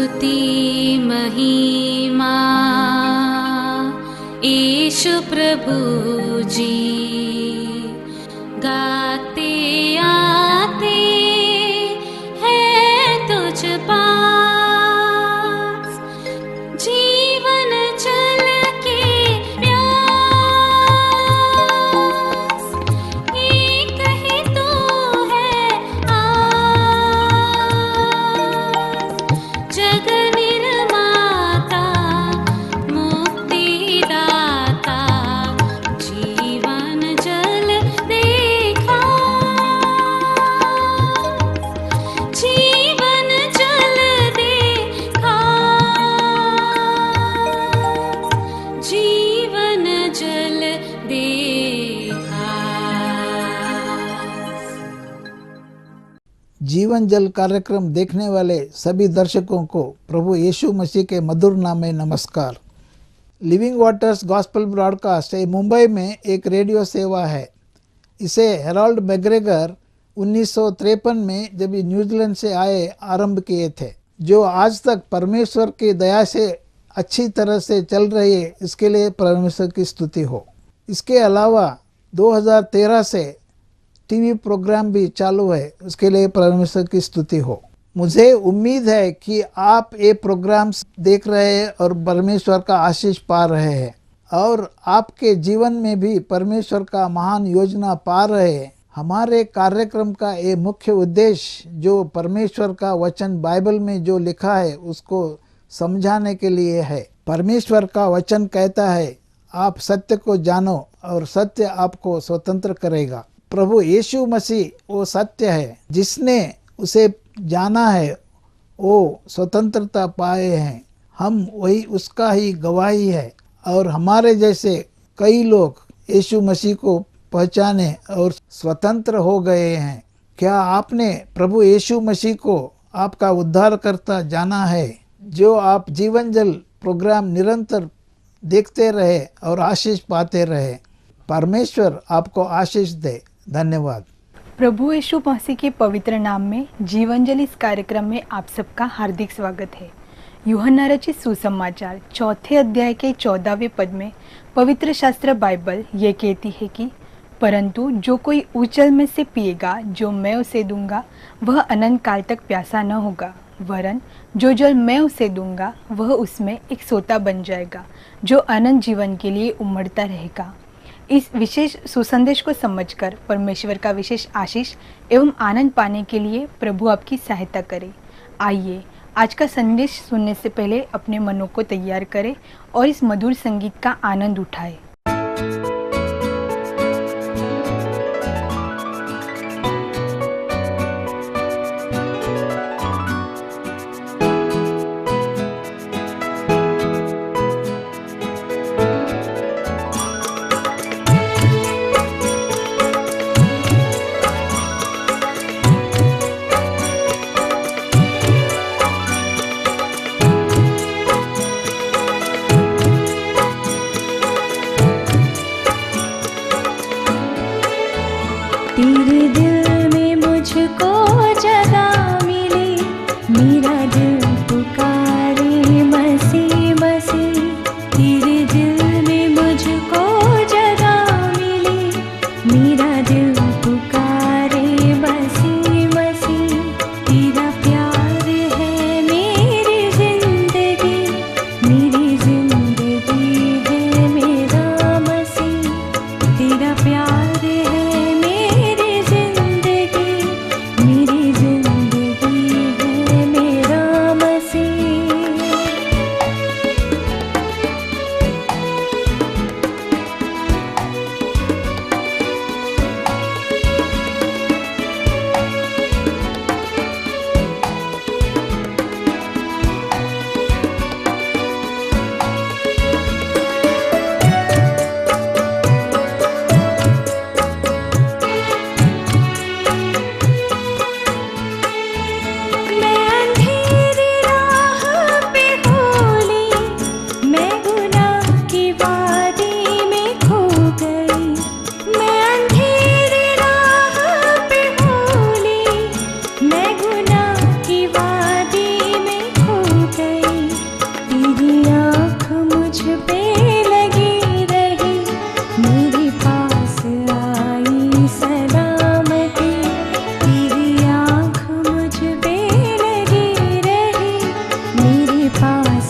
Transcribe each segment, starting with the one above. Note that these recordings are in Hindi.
स्तुति महिमा यीशु प्रभु जी, गाते आते हैं तुझ पास, जीवन जल के प्यास, एक ही तू है आस, जग निर्माता मुक्तिदाता, जीवन जल देखा, जीवन जल देखा, जीवन जल देखा। जीवन जल कार्यक्रम देखने वाले सभी दर्शकों को प्रभु यीशु मसीह के मधुर नाम में नमस्कार। Living waters gospel broadcast Mumbai में एक रेडियो सेवा है। इसे हेराल्ड मैग्रेगर 1953 में जब न्यूजीलैंड से आए आरंभ किए थे, जो आज तक परमेश्वर की दया से अच्छी तरह से चल रही है। इसके लिए परमेश्वर की स्तुति हो। इसके अलावा 2013 से टीवी प्रोग्राम भी चालू है, उसके लिए परमेश्वर की स्तुति हो। मुझे उम्मीद है कि आप ये प्रोग्राम्स देख रहे हैं और परमेश्वर का आशीष पा रहे हैं, और आपके जीवन में भी परमेश्वर का महान योजना पा रहे हैं। हमारे कार्यक्रम का ये मुख्य उद्देश्य जो परमेश्वर का वचन बाइबल में जो लिखा है उसको समझाने के लिए है। परमेश्वर का वचन कहता है, आप सत्य को जानो और सत्य आपको स्वतंत्र करेगा। प्रभु यीशु मसीह वो सत्य है, जिसने उसे जाना है वो स्वतंत्रता पाए हैं। हम वही उसका ही गवाही है, और हमारे जैसे कई लोग यीशु मसीह को पहचाने और स्वतंत्र हो गए हैं। क्या आपने प्रभु यीशु मसीह को आपका उद्धारकर्ता जाना है? जो आप जीवन जल प्रोग्राम निरंतर देखते रहे और आशीष पाते रहे। परमेश्वर आपको आशीष दे। धन्यवाद। प्रभु यीशु मसीह के पवित्र नाम में जीवन जल इस कार्यक्रम में आप सबका हार्दिक स्वागत है। यूहन्ना रचित सुसमाचार 4 अध्याय के 14वें पद में पवित्र शास्त्र बाइबल ये कहती है कि परंतु जो कोई उस जल में से पिएगा जो मैं उसे दूंगा, वह अनंत काल तक प्यासा न होगा, वरन जो जल मैं उसे दूंगा वह उसमें एक सोता बन जाएगा जो अनंत जीवन के लिए उमड़ता रहेगा। इस विशेष सुसंदेश को समझकर परमेश्वर का विशेष आशीष एवं आनंद पाने के लिए प्रभु आपकी सहायता करे। आइए आज का संदेश सुनने से पहले अपने मनों को तैयार करें और इस मधुर संगीत का आनंद उठाएं।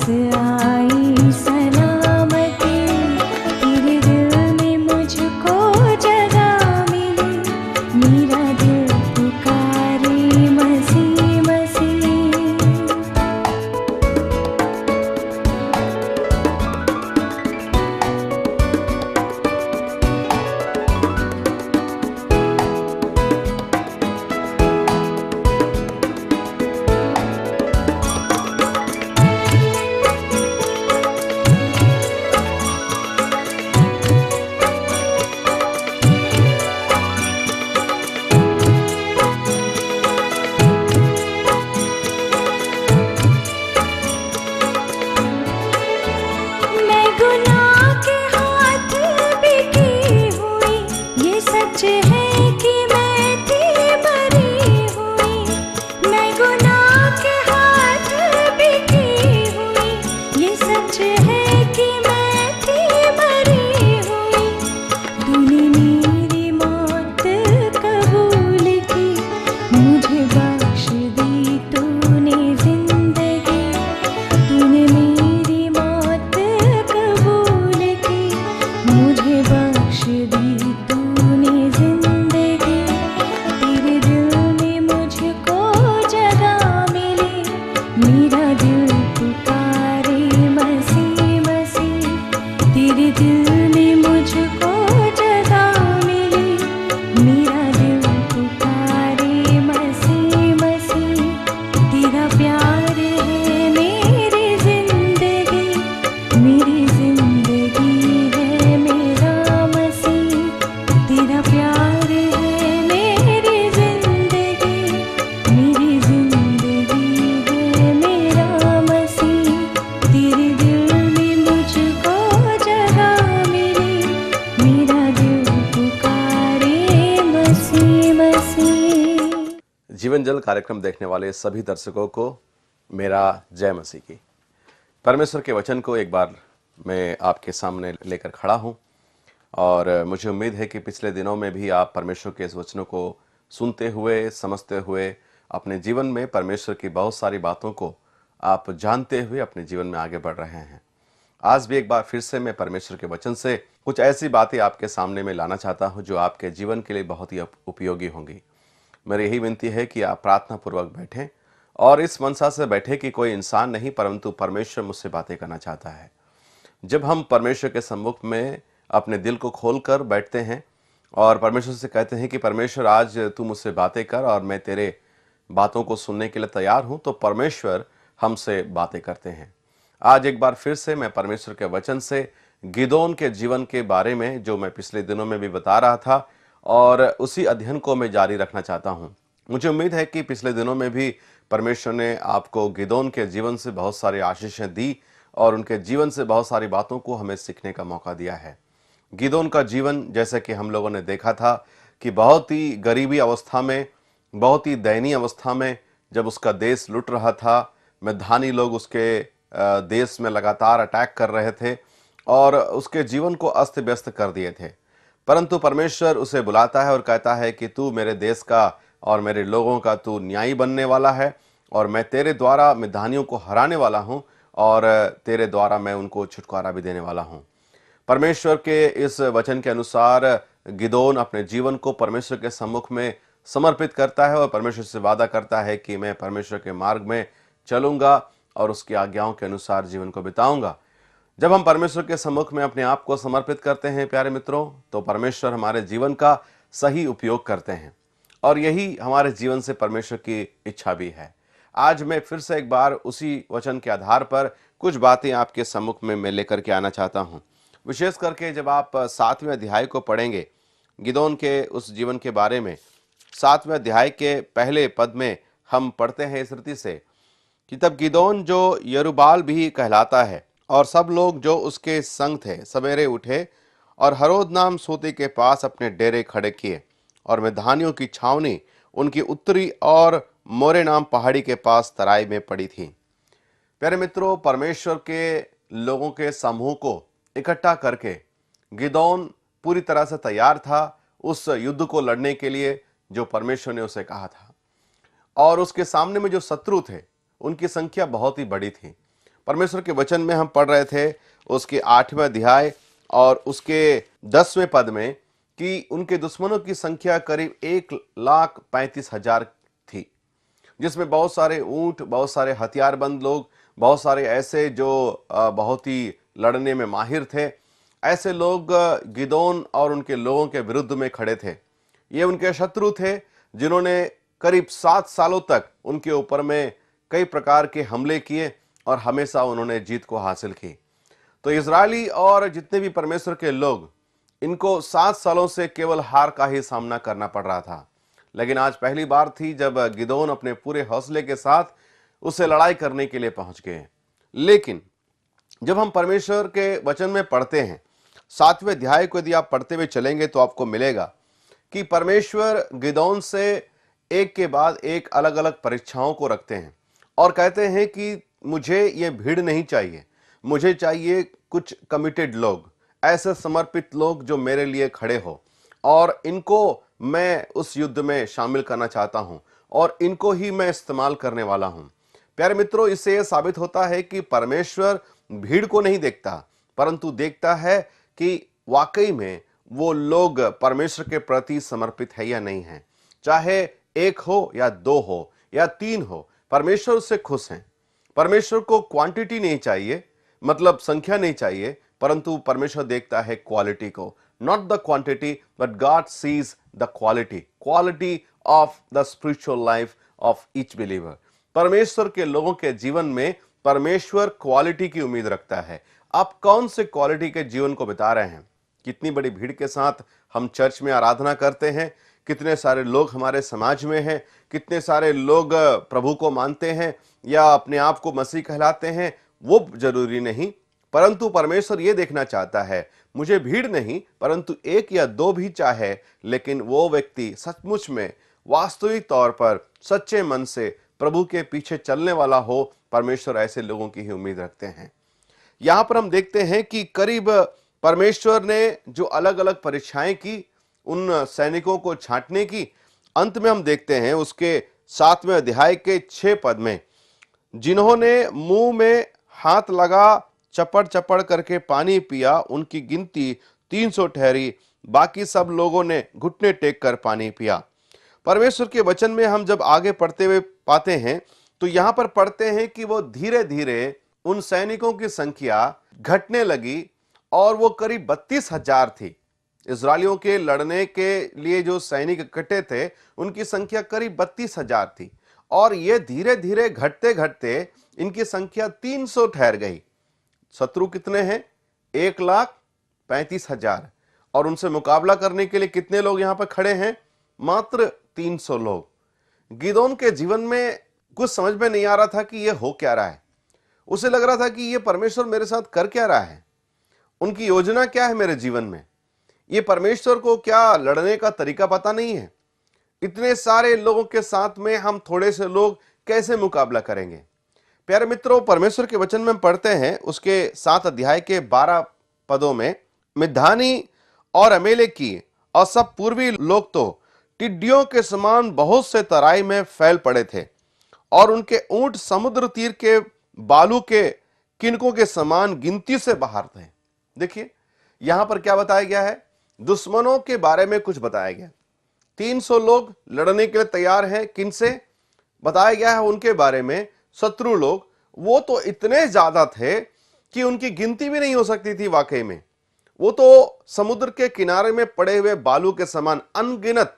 पास आई सलामती, तेरे दिल में मुझको जगह मिली, मेरा दिल पुकारे मसीह मसीह। मैं गुनाह के हाथ बिकी हुई, ये सच है कि मैं थी मरी हुई। मैं गुनाह के हाथ बिकी हुई, ये सच है कि मैं थी मरी हुई। तूने मेरी मौत कबूल की, मुझे बख्श दी तूने जिंदगी। तूने मेरी मौत कबूल की, मुझे बख्श दी तूने जिंदगी। तेरे दिल में मुझको जगह मिली, मेरा दिल पुकारे मसीह मसीह। तेरे दिल में मुझको जगह मिली, मेरा दिल पुकारे मसीह मसीह। तेरा प्यार है मेरी जिंदगी, मेरी जिंदगी है मेरा मसीह। तेरा प्यार है मेरी जिंदगी, मेरी जिंदगी है मेरा मसीह। तेरे दिल में मुझको जगह मिली, मेरा दिल पुकारे मसीह मसीह। जीवन जल कार्यक्रम देखने वाले सभी दर्शकों को मेरा जय मसीह की। परमेश्वर के वचन को एक बार मैं आपके सामने लेकर खड़ा हूं और मुझे उम्मीद है कि पिछले दिनों में भी आप परमेश्वर के इस वचनों को सुनते हुए, समझते हुए अपने जीवन में परमेश्वर की बहुत सारी बातों को आप जानते हुए अपने जीवन में आगे बढ़ रहे हैं। आज भी एक बार फिर से मैं परमेश्वर के वचन से कुछ ऐसी बातें आपके सामने में लाना चाहता हूं जो आपके जीवन के लिए बहुत ही उपयोगी होंगी। मेरी यही विनती है कि आप प्रार्थना पूर्वक बैठें और इस मनसा से बैठे कि कोई इंसान नहीं परंतु परमेश्वर मुझसे बातें करना चाहता है। जब हम परमेश्वर के सम्मुख में अपने दिल को खोलकर बैठते हैं और परमेश्वर से कहते हैं कि परमेश्वर आज तू मुझसे बातें कर और मैं तेरे बातों को सुनने के लिए तैयार हूं, तो परमेश्वर हमसे बातें करते हैं। आज एक बार फिर से मैं परमेश्वर के वचन से गिदोन के जीवन के बारे में, जो मैं पिछले दिनों में भी बता रहा था, और उसी अध्ययन को मैं जारी रखना चाहता हूं। मुझे उम्मीद है कि पिछले दिनों में भी परमेश्वर ने आपको गिदोन के जीवन से बहुत सारी आशीषें दी और उनके जीवन से बहुत सारी बातों को हमें सीखने का मौका दिया है। गिदोन का जीवन, जैसे कि हम लोगों ने देखा था कि बहुत ही गरीबी अवस्था में, बहुत ही दयनीय अवस्था में, जब उसका देश लुट रहा था, मिद्यानी लोग उसके देश में लगातार अटैक कर रहे थे और उसके जीवन को अस्त व्यस्त कर दिए थे। परंतु परमेश्वर उसे बुलाता है और कहता है कि तू मेरे देश का और मेरे लोगों का तू न्यायी बनने वाला है और मैं तेरे द्वारा मिद्यानियों को हराने वाला हूँ और तेरे द्वारा मैं उनको छुटकारा भी देने वाला हूँ। परमेश्वर के इस वचन के अनुसार गिदोन अपने जीवन को परमेश्वर के सम्मुख में समर्पित करता है और परमेश्वर से वादा करता है कि मैं परमेश्वर के मार्ग में चलूंगा और उसकी आज्ञाओं के अनुसार जीवन को बिताऊंगा। जब हम परमेश्वर के सम्मुख में अपने आप को समर्पित करते हैं प्यारे मित्रों, तो परमेश्वर हमारे जीवन का सही उपयोग करते हैं और यही हमारे जीवन से परमेश्वर की इच्छा भी है। आज मैं फिर से एक बार उसी वचन के आधार पर कुछ बातें आपके सम्मुख में मैं लेकर के आना चाहता हूँ। विशेष करके जब आप 7वें अध्याय को पढ़ेंगे गिदोन के उस जीवन के बारे में, 7वें अध्याय के पहले पद में हम पढ़ते हैं इस रीति से कि तब गिदोन, जो यरूबाल भी कहलाता है, और सब लोग जो उसके संग थे सवेरे उठे और हरोद नाम सोते के पास अपने डेरे खड़े किए और मिद्यानियों की छावनी उनकी उत्तरी और मोरे नाम पहाड़ी के पास तराई में पड़ी थी। प्यारे मित्रों, परमेश्वर के लोगों के समूह को इकट्ठा करके गिदोन पूरी तरह से तैयार था उस युद्ध को लड़ने के लिए जो परमेश्वर ने उसे कहा था। और उसके सामने में जो शत्रु थे उनकी संख्या बहुत ही बड़ी थी। परमेश्वर के वचन में हम पढ़ रहे थे उसके 8वें अध्याय और उसके 10वें पद में कि उनके दुश्मनों की संख्या करीब 1,35,000 थी, जिसमें बहुत सारे ऊंट, बहुत सारे हथियारबंद लोग, बहुत सारे ऐसे जो बहुत ही लड़ने में माहिर थे, ऐसे लोग गिदोन और उनके लोगों के विरुद्ध में खड़े थे। ये उनके शत्रु थे जिन्होंने करीब 7 सालों तक उनके ऊपर में कई प्रकार के हमले किए और हमेशा उन्होंने जीत को हासिल की। तो इजरायली और जितने भी परमेश्वर के लोग, इनको 7 सालों से केवल हार का ही सामना करना पड़ रहा था। लेकिन आज पहली बार थी जब गिदोन अपने पूरे हौसले के साथ उससे लड़ाई करने के लिए पहुंच गए। लेकिन जब हम परमेश्वर के वचन में पढ़ते हैं, 7वें अध्याय को यदि आप पढ़ते हुए चलेंगे तो आपको मिलेगा कि परमेश्वर गिदोन से एक के बाद एक अलग अलग परीक्षाओं को रखते हैं और कहते हैं कि मुझे ये भीड़ नहीं चाहिए, मुझे चाहिए कुछ कमिटेड लोग, ऐसे समर्पित लोग जो मेरे लिए खड़े हो, और इनको मैं उस युद्ध में शामिल करना चाहता हूं और इनको ही मैं इस्तेमाल करने वाला हूं। प्यारे मित्रों, इससे यह साबित होता है कि परमेश्वर भीड़ को नहीं देखता, परंतु देखता है कि वाकई में वो लोग परमेश्वर के प्रति समर्पित है या नहीं है। चाहे 1 हो या 2 हो या 3 हो, परमेश्वर उससे खुश हैं। परमेश्वर को क्वांटिटी नहीं चाहिए, मतलब संख्या नहीं चाहिए, परंतु परमेश्वर देखता है क्वालिटी को, not the quantity, but God sees the quality of the spiritual life of each believer. परमेश्वर के लोगों के जीवन में परमेश्वर क्वालिटी की उम्मीद रखता है। आप कौन से क्वालिटी के जीवन को बिता रहे हैं? कितनी बड़ी भीड़ के साथ हम चर्च में आराधना करते हैं, कितने सारे लोग हमारे समाज में हैं, कितने सारे लोग प्रभु को मानते हैं या अपने आप को मसीह कहलाते हैं, वो जरूरी नहीं, परंतु परमेश्वर ये देखना चाहता है, मुझे भीड़ नहीं परंतु 1 या 2 भी चाहे, लेकिन वो व्यक्ति सचमुच में वास्तविक तौर पर सच्चे मन से प्रभु के पीछे चलने वाला हो। परमेश्वर ऐसे लोगों की ही उम्मीद रखते हैं। यहां पर हम देखते हैं कि करीब परमेश्वर ने जो अलग अलग परीक्षाएं की उन सैनिकों को छांटने की, अंत में हम देखते हैं उसके 7वें अध्याय के 6 पद में, जिन्होंने मुंह में हाथ लगा चपड़ चपड़ करके पानी पिया, उनकी गिनती 300 ठहरी, बाकी सब लोगों ने घुटने टेक कर पानी पिया। परमेश्वर के वचन में हम जब आगे पढ़ते हुए पाते हैं तो यहां पर पढ़ते हैं कि वो धीरे धीरे उन सैनिकों की संख्या घटने लगी और वो करीब 32,000 थी। इजरायलियों के लड़ने के लिए जो सैनिक इकट्ठे थे उनकी संख्या करीब 32,000 थी और ये धीरे धीरे घटते घटते इनकी संख्या 300 ठहर गई। शत्रु कितने हैं? 1,35,000 और उनसे मुकाबला करने के लिए कितने लोग यहां पर खड़े हैं? मात्र 300 लोग। गिदोन के जीवन में कुछ समझ में नहीं आ रहा था कि ये हो क्या रहा है। उसे लग रहा था कि ये परमेश्वर मेरे साथ कर क्या रहा है, उनकी योजना क्या है मेरे जीवन में। ये परमेश्वर को क्या लड़ने का तरीका पता नहीं है? इतने सारे लोगों के साथ में हम थोड़े से लोग कैसे मुकाबला करेंगे? प्यारे मित्रों, परमेश्वर के वचन में हम पढ़ते हैं उसके 7 अध्याय के 12 पदों में, मिद्यानी और अमेलेकी और सब पूर्वी लोग तो टिड्डियों के समान बहुत से तराई में फैल पड़े थे और उनके ऊंट समुद्र तीर के बालू के किनकों के समान गिनती से बाहर थे। देखिए यहां पर क्या बताया गया है? दुश्मनों के बारे में कुछ बताया गया। 300 लोग लड़ने के लिए तैयार हैं। किनसे बताया गया है? उनके बारे में शत्रु लोग। वो तो इतने ज्यादा थे कि उनकी गिनती भी नहीं हो सकती थी। वाकई में वो तो समुद्र के किनारे में पड़े हुए बालू के समान अनगिनत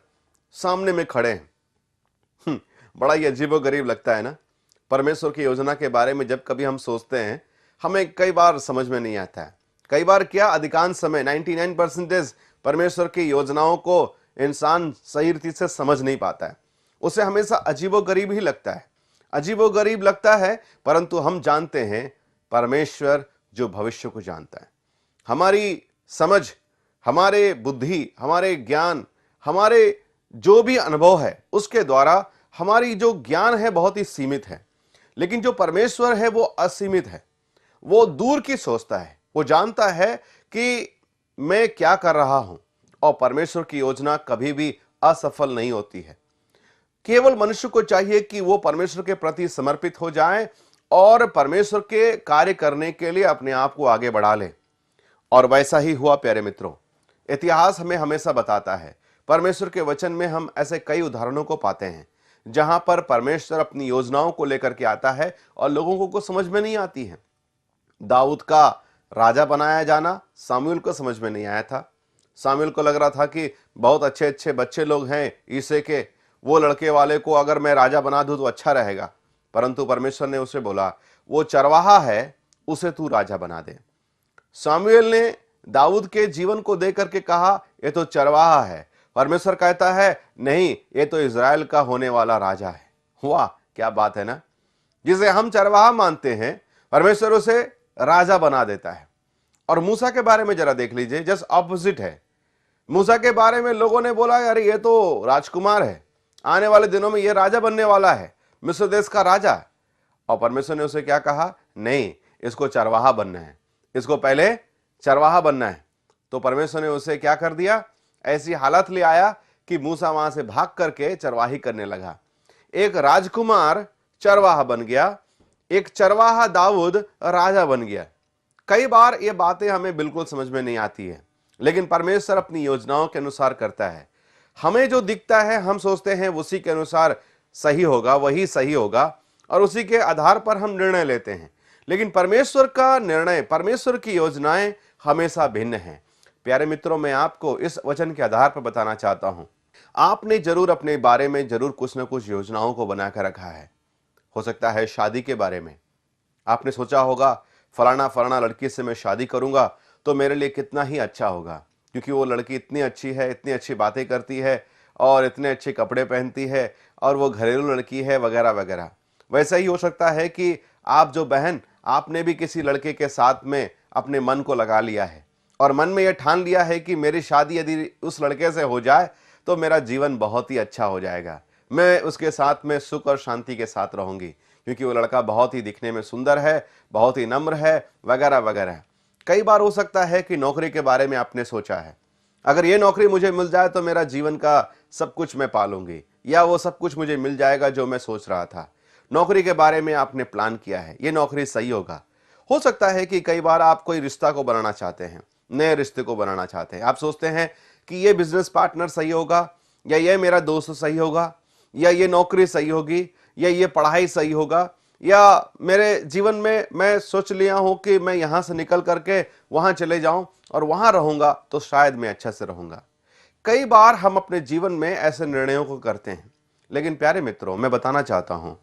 सामने में खड़े हैं। बड़ा ही अजीबोगरीब लगता है ना। परमेश्वर की योजना के बारे में जब कभी हम सोचते हैं, हमें कई बार समझ में नहीं आता है। कई बार क्या, अधिकांश समय 99% परमेश्वर की योजनाओं को इंसान सही रीति से समझ नहीं पाता है। उसे हमेशा अजीबोगरीब ही लगता है, अजीबोगरीब लगता है। परंतु हम जानते हैं परमेश्वर जो भविष्य को जानता है। हमारी समझ, हमारे बुद्धि, हमारे ज्ञान, हमारे जो भी अनुभव है उसके द्वारा हमारी जो ज्ञान है बहुत ही सीमित है। लेकिन जो परमेश्वर है वो असीमित है। वो दूर की सोचता है। वो जानता है कि मैं क्या कर रहा हूं और परमेश्वर की योजना कभी भी असफल नहीं होती है। केवल मनुष्य को चाहिए कि वो परमेश्वर के प्रति समर्पित हो जाए और परमेश्वर के कार्य करने के लिए अपने आप को आगे बढ़ा ले। और वैसा ही हुआ प्यारे मित्रों। इतिहास हमें हमेशा बताता है, परमेश्वर के वचन में हम ऐसे कई उदाहरणों को पाते हैं जहां पर परमेश्वर अपनी योजनाओं को लेकर के आता है और लोगों को समझ में नहीं आती है। दाऊद का राजा बनाया जाना सामुएल को समझ में नहीं आया था। सामुएल को लग रहा था कि बहुत अच्छे अच्छे बच्चे लोग हैं ईसे के, वो लड़के वाले को अगर मैं राजा बना दूं तो अच्छा रहेगा। परंतु परमेश्वर ने उसे बोला, वो चरवाहा है, उसे तू राजा बना दे। सामुएल ने दाऊद के जीवन को देख करके कहा, ये तो चरवाहा है। परमेश्वर कहता है, नहीं, ये तो इज़राइल का होने वाला राजा है। वाह, क्या बात है ना। जिसे हम चरवाहा मानते हैं, परमेश्वर उसे राजा बना देता है। और मूसा के बारे में जरा देख लीजिए, जस्ट ऑपोजिट है। मूसा के बारे में लोगों ने बोला, अरे ये तो राजकुमार है, आने वाले दिनों में ये राजा बनने वाला है, मिस्र देश का राजा। और परमेश्वर ने उसे क्या कहा, नहीं, इसको चरवाहा बनना है, इसको पहले चरवाहा बनना है। तो परमेश्वर ने उसे क्या कर दिया, ऐसी हालत ले आया कि मूसा वहां से भाग करके चरवाही करने लगा। एक राजकुमार चरवाहा बन गया, एक चरवाहा दाऊद राजा बन गया। कई बार ये बातें हमें बिल्कुल समझ में नहीं आती है, लेकिन परमेश्वर अपनी योजनाओं के अनुसार करता है। हमें जो दिखता है हम सोचते हैं उसी के अनुसार सही होगा, वही सही होगा, और उसी के आधार पर हम निर्णय लेते हैं। लेकिन परमेश्वर का निर्णय, परमेश्वर की योजनाएं हमेशा भिन्न हैं। प्यारे मित्रों, मैं आपको इस वचन के आधार पर बताना चाहता हूं, आपने जरूर अपने बारे में जरूर कुछ न कुछ योजनाओं को बनाकर रखा है। हो सकता है शादी के बारे में आपने सोचा होगा, फलाना फलाना लड़की से मैं शादी करूंगा तो मेरे लिए कितना ही अच्छा होगा, क्योंकि वो लड़की इतनी अच्छी है, इतनी अच्छी बातें करती है और इतने अच्छे कपड़े पहनती है और वो घरेलू लड़की है वगैरह वगैरह। वैसा ही हो सकता है कि आप जो बहन, आपने भी किसी लड़के के साथ में अपने मन को लगा लिया है और मन में यह ठान लिया है कि मेरी शादी यदि उस लड़के से हो जाए तो मेरा जीवन बहुत ही अच्छा हो जाएगा, मैं उसके साथ में सुख और शांति के साथ रहूंगी, क्योंकि वो लड़का बहुत ही दिखने में सुंदर है, बहुत ही नम्र है वगैरह वगैरह। कई बार हो सकता है कि नौकरी के बारे में आपने सोचा है, अगर ये नौकरी मुझे मिल जाए तो मेरा जीवन का सब कुछ मैं पालूंगी, या वो सब कुछ मुझे मिल जाएगा जो मैं सोच रहा था। नौकरी के बारे में आपने प्लान किया है, ये नौकरी सही होगा। हो सकता है कि कई बार आप कोई रिश्ता को बनाना चाहते हैं, नए रिश्ते को बनाना चाहते हैं। आप सोचते हैं कि ये बिजनेस पार्टनर सही होगा, या ये मेरा दोस्त सही होगा, या ये नौकरी सही होगी, या ये पढ़ाई सही होगा, या मेरे जीवन में मैं सोच लिया हूं कि मैं यहां से निकल करके वहां चले जाऊं और वहां रहूंगा तो शायद मैं अच्छा से रहूंगा। कई बार हम अपने जीवन में ऐसे निर्णयों को करते हैं, लेकिन प्यारे मित्रों, मैं बताना चाहता हूं,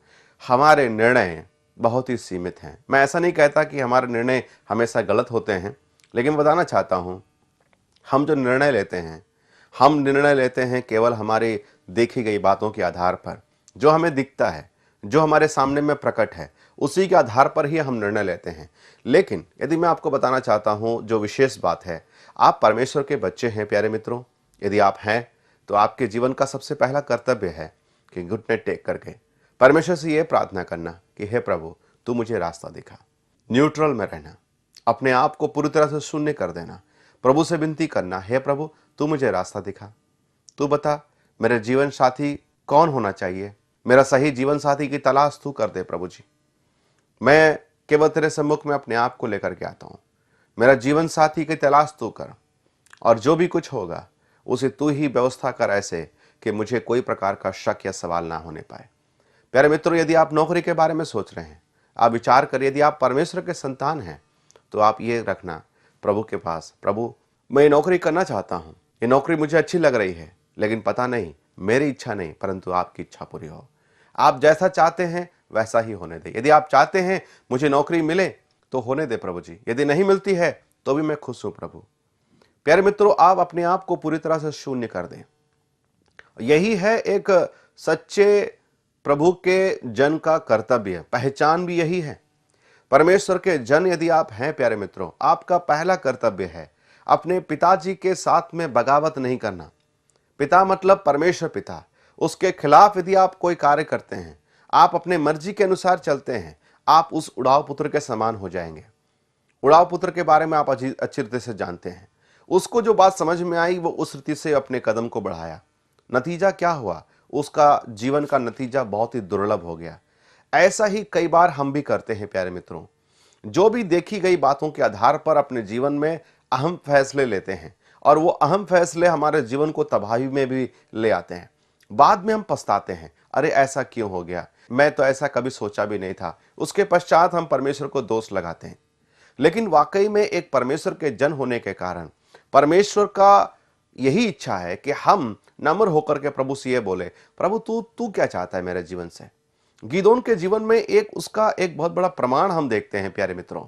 हमारे निर्णय बहुत ही सीमित हैं। मैं ऐसा नहीं कहता कि हमारे निर्णय हमेशा गलत होते हैं, लेकिन बताना चाहता हूं, हम जो निर्णय लेते हैं, हम निर्णय लेते हैं केवल हमारी देखी गई बातों के आधार पर। जो हमें दिखता है, जो हमारे सामने में प्रकट है, उसी के आधार पर ही हम निर्णय लेते हैं। लेकिन यदि मैं आपको बताना चाहता हूं, जो विशेष बात है, आप परमेश्वर के बच्चे हैं प्यारे मित्रों। यदि आप हैं तो आपके जीवन का सबसे पहला कर्तव्य है कि घुटने टेक करके परमेश्वर से यह प्रार्थना करना कि हे प्रभु, तू मुझे रास्ता दिखा। न्यूट्रल में रहना, अपने आप को पूरी तरह से शून्य कर देना, प्रभु से विनती करना, हे प्रभु तू मुझे रास्ता दिखा, तू बता मेरे जीवन साथी कौन होना चाहिए, मेरा सही जीवन साथी की तलाश तू कर दे प्रभु जी। मैं केवल तेरे सम्मुख में अपने आप को लेकर के आता हूं, मेरा जीवन साथी की तलाश तू कर, और जो भी कुछ होगा उसे तू ही व्यवस्था कर, ऐसे कि मुझे कोई प्रकार का शक या सवाल ना होने पाए। प्यारे मित्रों, यदि आप नौकरी के बारे में सोच रहे हैं, आप विचार करिए, यदि आप परमेश्वर के संतान हैं तो आप ये रखना प्रभु के पास, प्रभु मैं ये नौकरी करना चाहता हूं, ये नौकरी मुझे अच्छी लग रही है, लेकिन पता नहीं मेरी इच्छा नहीं परंतु आपकी इच्छा पूरी हो। आप जैसा चाहते हैं वैसा ही होने दे। यदि आप चाहते हैं मुझे नौकरी मिले तो होने दे प्रभु जी, यदि नहीं मिलती है तो भी मैं खुश हूं प्रभु। प्यारे मित्रों, आप अपने आप को पूरी तरह से शून्य कर दें। यही है एक सच्चे प्रभु के जन का कर्तव्य, पहचान भी यही है। परमेश्वर के जन यदि आप हैं प्यारे मित्रों, आपका पहला कर्तव्य है अपने पिताजी के साथ में बगावत नहीं करना। पिता मतलब परमेश्वर पिता, उसके खिलाफ यदि आप कोई कार्य करते हैं, आप अपने मर्जी के अनुसार चलते हैं, आप उस उड़ाव पुत्र के समान हो जाएंगे। उड़ाव पुत्र के बारे में आप अच्छी रीति से जानते हैं। उसको जो बात समझ में आई वो उस रीति से अपने कदम को बढ़ाया। नतीजा क्या हुआ? उसका जीवन का नतीजा बहुत ही दुर्लभ हो गया। ऐसा ही कई बार हम भी करते हैं प्यारे मित्रों। जो भी देखी गई बातों के आधार पर अपने जीवन में अहम फैसले लेते हैं और वो अहम फैसले हमारे जीवन को तबाही में भी ले आते हैं। बाद में हम पछताते हैं, अरे ऐसा क्यों हो गया, मैं तो ऐसा कभी सोचा भी नहीं था। उसके पश्चात हम परमेश्वर को दोष लगाते हैं। लेकिन वाकई में एक परमेश्वर के जन होने के कारण परमेश्वर का यही इच्छा है कि हम नम्र होकर के प्रभु से ये बोले, प्रभु तू क्या चाहता है मेरे जीवन से। गिदोन के जीवन में उसका एक बहुत बड़ा प्रमाण हम देखते हैं प्यारे मित्रों।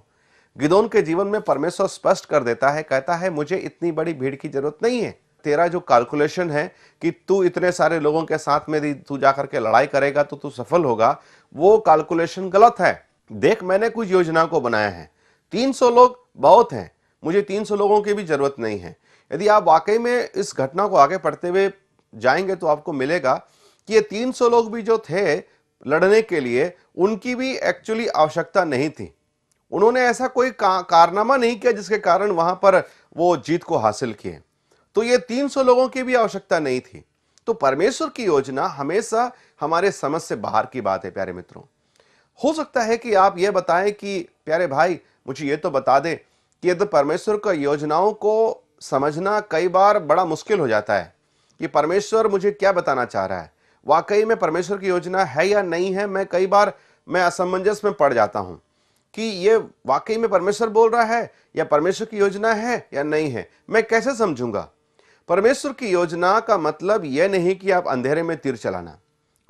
गिदोन के जीवन में परमेश्वर स्पष्ट कर देता है, कहता है मुझे इतनी बड़ी भीड़ की जरूरत नहीं है। तेरा जो कैलकुलेशन है कि तू इतने सारे लोगों के साथ में तू जाकर के लड़ाई करेगा तो तू सफल होगा, वो कैलकुलेशन गलत है। देख, मैंने कुछ योजना को बनाया है। 300 लोग बहुत हैं, मुझे 300 लोगों की भी जरूरत नहीं है। यदि आप वाकई में इस घटना को आगे पढ़ते हुए जाएंगे तो आपको मिलेगा कि ये 300 लोग भी जो थे लड़ने के लिए, उनकी भी एक्चुअली आवश्यकता नहीं थी। उन्होंने ऐसा कोई कारनामा नहीं किया जिसके कारण वहां पर वो जीत को हासिल किए। तो ये 300 लोगों की भी आवश्यकता नहीं थी। तो परमेश्वर की योजना हमेशा हमारे समझ से बाहर की बात है प्यारे मित्रों। हो सकता है कि आप ये बताएं कि प्यारे भाई मुझे ये तो बता दे कि यदि परमेश्वर की योजनाओं को समझना कई बार बड़ा मुश्किल हो जाता है कि परमेश्वर मुझे क्या बताना चाह रहा है, वाकई में परमेश्वर की योजना है या नहीं है। कई बार मैं असमंजस में पड़ जाता हूं कि ये वाकई में परमेश्वर बोल रहा है या परमेश्वर की योजना है या नहीं है, मैं कैसे समझूंगा। परमेश्वर की योजना का मतलब यह नहीं कि आप अंधेरे में तीर चलाना।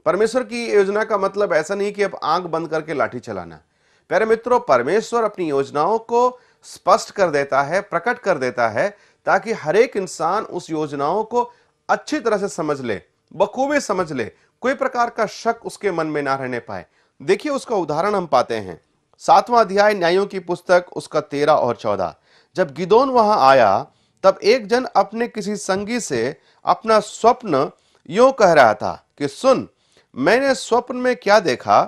परमेश्वर की योजना का मतलब ऐसा नहीं कि आप आंख बंद करके लाठी चलाना। प्यारे मित्रों, परमेश्वर अपनी योजनाओं को स्पष्ट कर देता है, प्रकट कर देता है, ताकि हर एक इंसान उस योजनाओं को अच्छी तरह से समझ ले, बखूबी समझ ले, कोई प्रकार का शक उसके मन में ना रहने पाए। देखिए, उसका उदाहरण हम पाते हैं 7वां अध्याय न्यायों की पुस्तक, उसका 13 और 14। जब गिदोन वहां आया तब एक जन अपने किसी संगी से अपना स्वप्न यूं कह रहा था कि सुन, मैंने स्वप्न में क्या देखा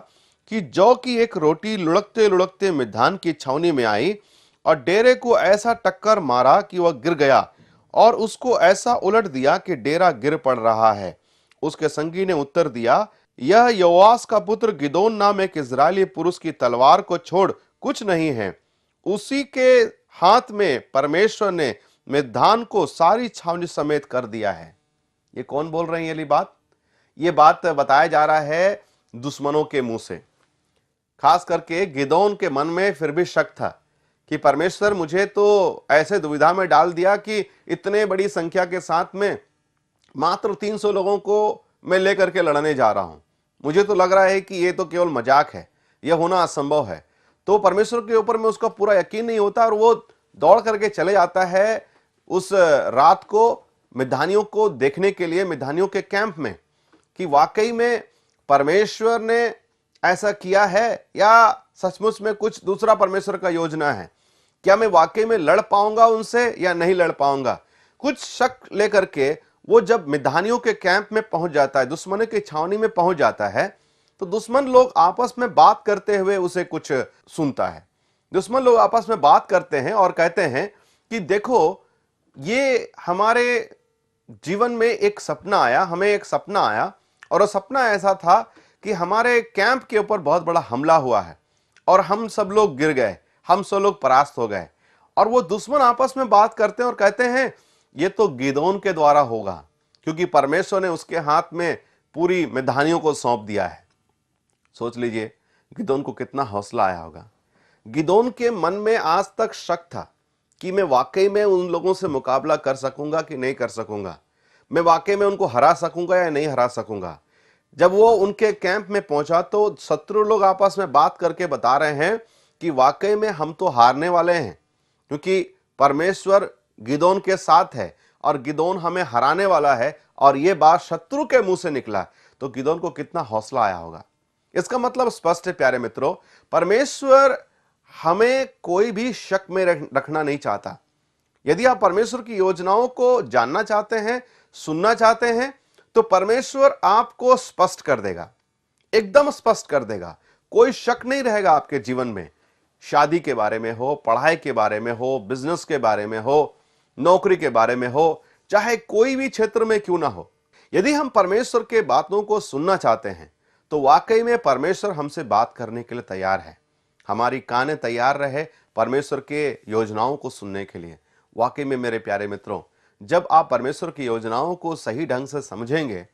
कि जौ की एक रोटी लुढ़कते लुढ़कते मिधान की छावनी में आई और डेरे को ऐसा टक्कर मारा कि वह गिर गया और उसको ऐसा उलट दिया कि डेरा गिर पड़ रहा है। उसके संगी ने उत्तर दिया, यह योआस का पुत्र गिदोन नाम एक इजरायली पुरुष की तलवार को छोड़ कुछ नहीं है। उसी के हाथ में परमेश्वर ने मिधान को सारी छावनी समेत कर दिया है। ये कौन बोल रहे हैं ये बात बताया जा रहा है दुश्मनों के मुंह से। खास करके गिदोन के मन में फिर भी शक था कि परमेश्वर मुझे तो ऐसे दुविधा में डाल दिया कि इतने बड़ी संख्या के साथ में मात्र 300 लोगों को मैं लेकर के लड़ने जा रहा हूं। मुझे तो लग रहा है कि ये तो केवल मजाक है, यह होना असंभव है। तो परमेश्वर के ऊपर में उसका पूरा यकीन नहीं होता और वो दौड़ करके चले जाता है उस रात को मिधानियों को देखने के लिए, मिधानियों के कैंप में, कि वाकई में परमेश्वर ने ऐसा किया है या सचमुच में कुछ दूसरा परमेश्वर का योजना है। क्या मैं वाकई में लड़ पाऊंगा उनसे या नहीं लड़ पाऊंगा। कुछ शक लेकर के वो जब मिधानियों के कैंप में पहुंच जाता है, दुश्मनों की छावनी में पहुंच जाता है, तो दुश्मन लोग आपस में बात करते हुए उसे कुछ सुनता है। दुश्मन लोग आपस में बात करते हैं और कहते हैं कि देखो, ये हमारे जीवन में एक सपना आया, हमें एक सपना आया और वो सपना ऐसा था कि हमारे कैंप के ऊपर बहुत बड़ा हमला हुआ है और हम सब लोग गिर गए, हम सब लोग परास्त हो गए। और वो दुश्मन आपस में बात करते हैं और कहते हैं ये तो गिदोन के द्वारा होगा, क्योंकि परमेश्वर ने उसके हाथ में पूरी मिधानियों को सौंप दिया है। सोच लीजिए गिदोन को कितना हौसला आया होगा। गिदोन के मन में आज तक शक था कि मैं वाकई में उन लोगों से मुकाबला कर सकूंगा कि नहीं कर सकूंगा, मैं वाकई में उनको हरा सकूंगा या नहीं हरा सकूंगा। जब वो उनके कैंप में पहुंचा तो शत्रु लोग आपस में बात करके बता रहे हैं कि वाकई में हम तो हारने वाले हैं, क्योंकि परमेश्वर गिदोन के साथ है और गिदोन हमें हराने वाला है। और ये बात शत्रु के मुंह से निकला तो गिदोन को कितना हौसला आया होगा। इसका मतलब स्पष्ट है प्यारे मित्रों, परमेश्वर हमें कोई भी शक में रखना नहीं चाहता। यदि आप परमेश्वर की योजनाओं को जानना चाहते हैं, सुनना चाहते हैं, तो परमेश्वर आपको स्पष्ट कर देगा, एकदम स्पष्ट कर देगा। कोई शक नहीं रहेगा आपके जीवन में। शादी के बारे में हो, पढ़ाई के बारे में हो, बिजनेस के बारे में हो, नौकरी के बारे में हो, चाहे कोई भी क्षेत्र में क्यों ना हो। यदि हम परमेश्वर के बातों को सुनना चाहते हैं तो वाकई में परमेश्वर हमसे बात करने के लिए तैयार है। हमारी कानें तैयार रहे परमेश्वर के योजनाओं को सुनने के लिए। वाकई में मेरे प्यारे मित्रों, जब आप परमेश्वर की योजनाओं को सही ढंग से समझेंगे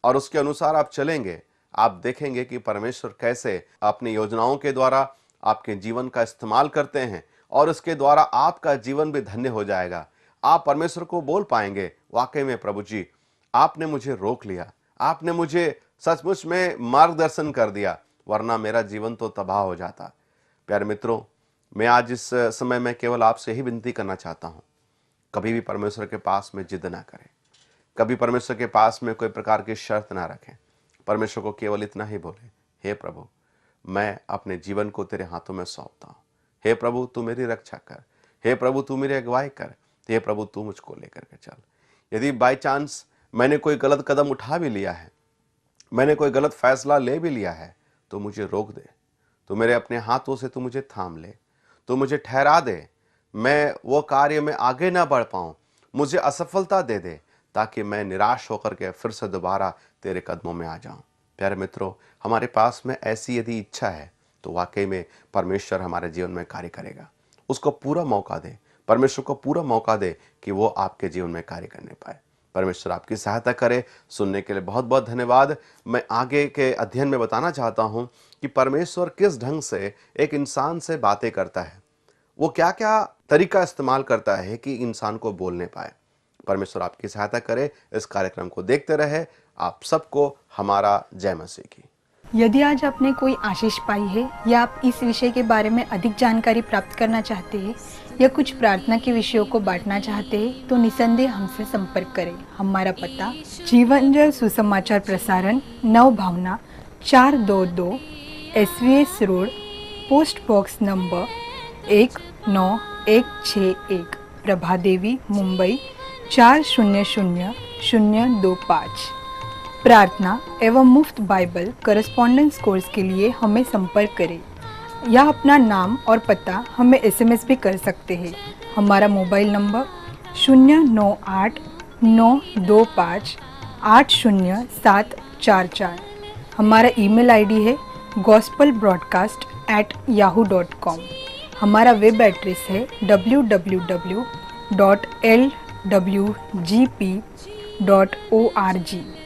और उसके अनुसार आप चलेंगे, आप देखेंगे कि परमेश्वर कैसे अपनी योजनाओं के द्वारा आपके जीवन का इस्तेमाल करते हैं और उसके द्वारा आपका जीवन भी धन्य हो जाएगा। आप परमेश्वर को बोल पाएंगे, वाकई में प्रभु जी, आपने मुझे रोक लिया, आपने मुझे सचमुच में मार्गदर्शन कर दिया, वरना मेरा जीवन तो तबाह हो जाता। प्यारे मित्रों, मैं आज इस समय में केवल आपसे ही विनती करना चाहता हूं, कभी भी परमेश्वर के पास में जिद ना करें, कभी परमेश्वर के पास में कोई प्रकार की शर्त ना रखें। परमेश्वर को केवल इतना ही बोले, हे प्रभु, मैं अपने जीवन को तेरे हाथों में सौंपता हूं। हे प्रभु, तू मेरी रक्षा कर। हे प्रभु, तू मेरी अगुवाई कर। हे प्रभु, तू मुझको लेकर के चल। यदि बाय चांस मैंने कोई गलत कदम उठा भी लिया है, मैंने कोई गलत फैसला ले भी लिया है, तो मुझे रोक दे। तो मेरे अपने हाथों से तू मुझे थाम ले, तो मुझे ठहरा दे। मैं वो कार्य में आगे ना बढ़ पाऊं, मुझे असफलता दे दे, ताकि मैं निराश होकर के फिर से दोबारा तेरे कदमों में आ जाऊं। प्यारे मित्रों, हमारे पास में ऐसी यदि इच्छा है तो वाकई में परमेश्वर हमारे जीवन में कार्य करेगा। उसको पूरा मौका दे, परमेश्वर को पूरा मौका दे कि वो आपके जीवन में कार्य करने पाए। परमेश्वर आपकी सहायता करे। सुनने के लिए बहुत बहुत धन्यवाद। मैं आगे के अध्ययन में बताना चाहता हूं कि परमेश्वर किस ढंग से एक इंसान से बातें करता है, वो क्या क्या तरीका इस्तेमाल करता है कि इंसान को बोलने पाए। परमेश्वर आपकी सहायता करे। इस कार्यक्रम को देखते रहे। आप सबको हमारा जय मसीह की। यदि आज आपने कोई आशीष पाई है या आप इस विषय के बारे में अधिक जानकारी प्राप्त करना चाहते हैं या कुछ प्रार्थना के विषयों को बांटना चाहते हैं तो निसंदेह हमसे संपर्क करें। हमारा पता जीवन जल सुसमाचार प्रसारण, Nav Bhavna 422 SVS road, post box number 19161, Prabha Devi, Mumbai 400025। प्रार्थना एवं मुफ्त बाइबल करस्पॉन्डेंस कोर्स के लिए हमें संपर्क करें या अपना नाम और पता हमें SMS भी कर सकते हैं। हमारा मोबाइल नंबर 098125807744। हमारा ईमेल ID है gospelbroadcast@yahoo.com। हमारा वेब एड्रेस है www.lwgp.org।